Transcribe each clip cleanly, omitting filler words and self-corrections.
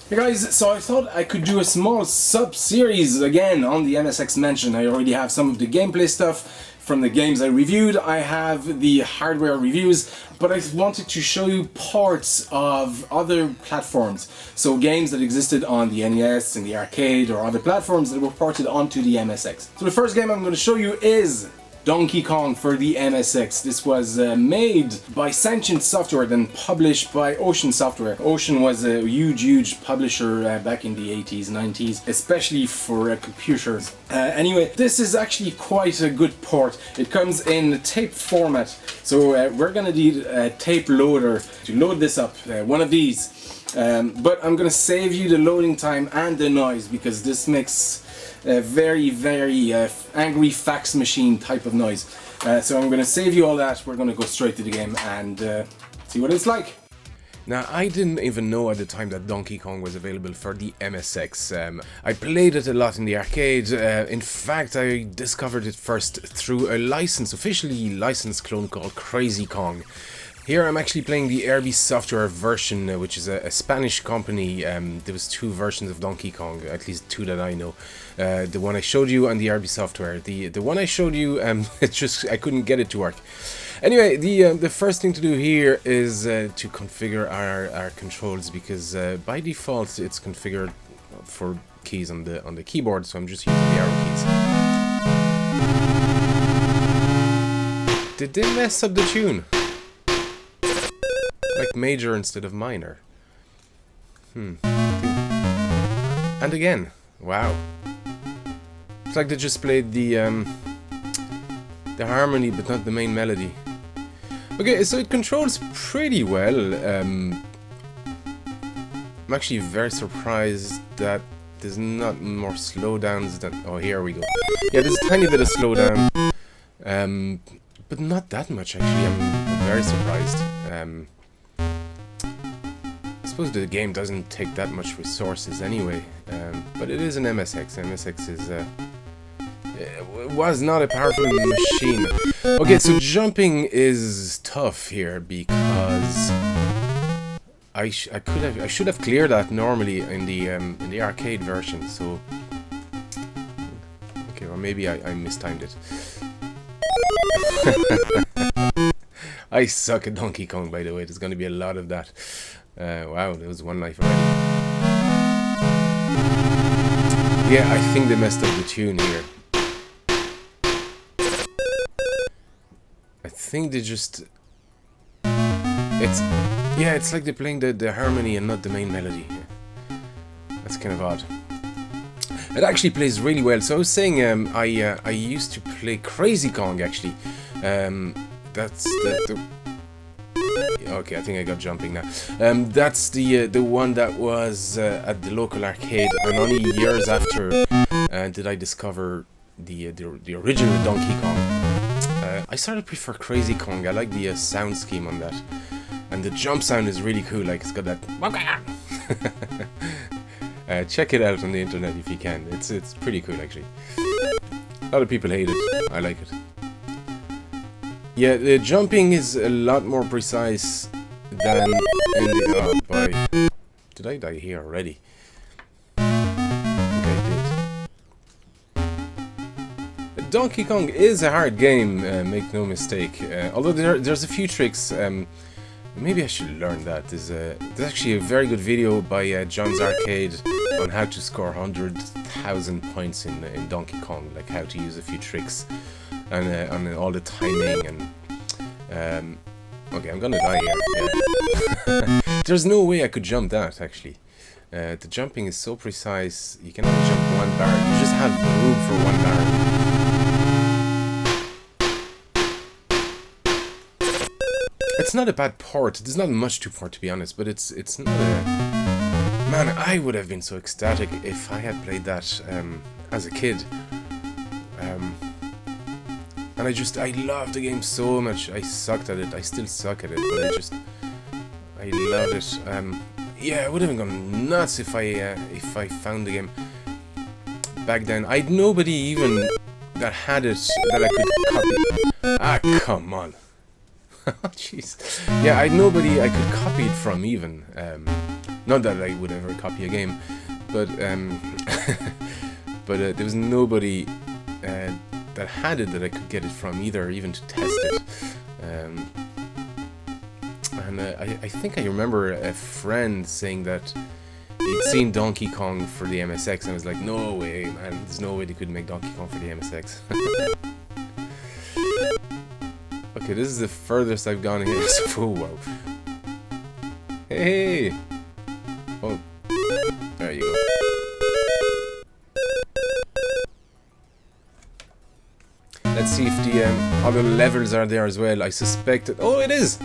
Hey guys, so I thought I could do a small sub-series again on the MSX Mention. I already have some of the gameplay stuff from the games I reviewed. I have the hardware reviews, but I wanted to show you parts of other platforms. So games that existed on the NES and the arcade or other platforms that were ported onto the MSX. So the first game I'm going to show you is Donkey Kong for the MSX. This was made by Sentient Software, then published by Ocean Software. Ocean was a huge publisher back in the 80s, 90s, especially for computers. Anyway, this is actually quite a good port. It comes in tape format, so we're gonna need a tape loader to load this up, one of these. But I'm gonna save you the loading time and the noise because this makes a very angry fax machine type of noise. So I'm going to save you all that. We're going to go straight to the game and see what it's like. Now, I didn't even know at the time that Donkey Kong was available for the MSX. I played it a lot in the arcade. In fact, I discovered it first through a officially licensed clone called Crazy Kong. Here I'm actually playing the RB Software version, which is a Spanish company. There was two versions of Donkey Kong, at least two that I know. The one I showed you and the RB Software. The one I showed you, I couldn't get it to work. Anyway, the first thing to do here is to configure our controls, because by default it's configured for keys on the keyboard, so I'm just using the arrow keys. Did they mess up the tune? Like major instead of minor. And again, wow. It's like they just played the harmony but not the main melody. Okay, so it controls pretty well. I'm actually very surprised that there's not more slowdowns than... Oh, here we go. Yeah, there's a tiny bit of slowdown. But not that much actually. I'm very surprised. I suppose the game doesn't take that much resources anyway, but it is an MSX. MSX is was not a powerful machine. Okay, so jumping is tough here because I should have cleared that normally in the arcade version. So okay, or maybe I mistimed it. I suck at Donkey Kong, by the way. There's going to be a lot of that. Wow, there was one life already. Yeah, I think they messed up the tune here. I think they just... It's like they're playing the harmony and not the main melody. That's kind of odd. It actually plays really well. So I was saying, I used to play Crazy Kong, actually. That's the okay, I think I got jumping now. That's the one that was at the local arcade, and only years after did I discover the original Donkey Kong. I started to prefer Crazy Kong. I like the sound scheme on that, and the jump sound is really cool. Like it's got that. Check it out on the internet if you can. It's pretty cool actually. A lot of people hate it. I like it. Yeah, the jumping is a lot more precise than in the... Oh boy. Did I die here already? Okay, I did. Donkey Kong is a hard game, make no mistake. Although there's a few tricks. Maybe I should learn that. There's actually a very good video by John's Arcade on how to score 100,000 points in Donkey Kong. Like how to use a few tricks. And on all the timing and okay, I'm gonna die here. Yeah. There's no way I could jump that actually. The jumping is so precise. You can only jump one barrel. You just have room for one barrel. It's not a bad port. There's not much to port, to be honest, but it's not a... Man, I would have been so ecstatic if I had played that as a kid. And I love the game so much. I sucked at it. I still suck at it, but I love it. Yeah, I would have gone nuts if I found the game back then. I'd nobody even that had it that I could copy. Ah, come on. Jeez. Yeah, I'd nobody I could copy it from even. Not that I would ever copy a game, but but there was nobody that had it that I could get it from either, even to test it. And I think I remember a friend saying that he'd seen Donkey Kong for the MSX, and I was like, no way, man, there's no way they could make Donkey Kong for the MSX. Okay, this is the furthest I've gone here. Oh, wow. Hey! Oh, there you go. Let's see if the other levels are there as well. I suspect it. Oh, it is!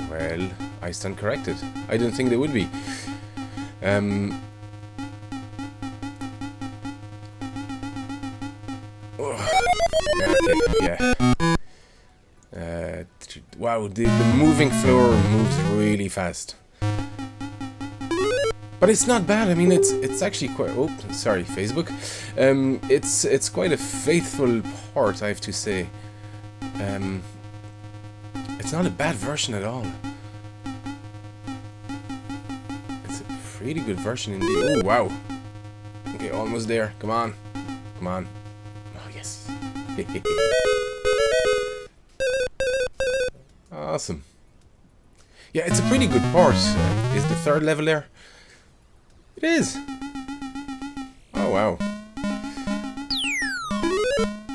Well, I stand corrected. I didn't think they would be. Okay, yeah. Wow, the moving floor moves really fast. But it's not bad. I mean, it's actually quite. Oh, sorry, Facebook. It's quite a faithful port, I have to say. It's not a bad version at all. It's a pretty good version indeed. Oh wow. Okay, almost there. Come on, come on. Oh yes. Awesome. Yeah, it's a pretty good port. Is the third level there? It is. Oh wow.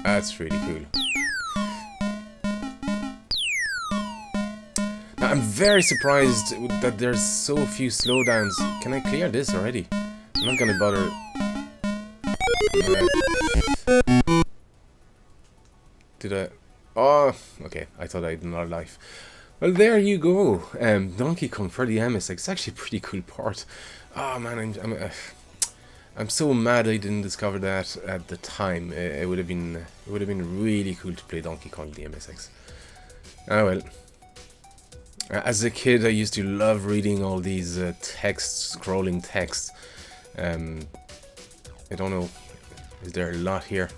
That's really cool. Now, I'm very surprised that there's so few slowdowns. Can I clear this already? I'm not gonna bother. Did I? Oh, okay. I thought I had another life. Well, there you go. Donkey Kong for the MSX. It's actually a pretty cool part. Oh man, I'm so mad I didn't discover that at the time. It would have been really cool to play Donkey Kong the MSX. Ah well. As a kid, I used to love reading all these scrolling texts. I don't know. Is there a lot here?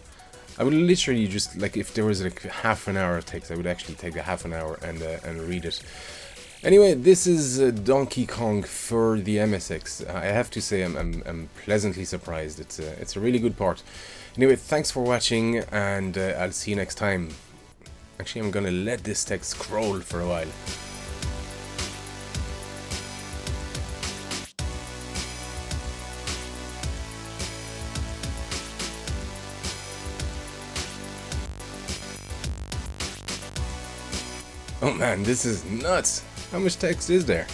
I would literally just, like, if there was like half an hour of text, I would actually take a half an hour and read it. Anyway, this is Donkey Kong for the MSX. I have to say I'm pleasantly surprised. It's a really good part. Anyway, thanks for watching, and I'll see you next time. Actually, I'm gonna let this text scroll for a while. Oh man, this is nuts! How much text is there?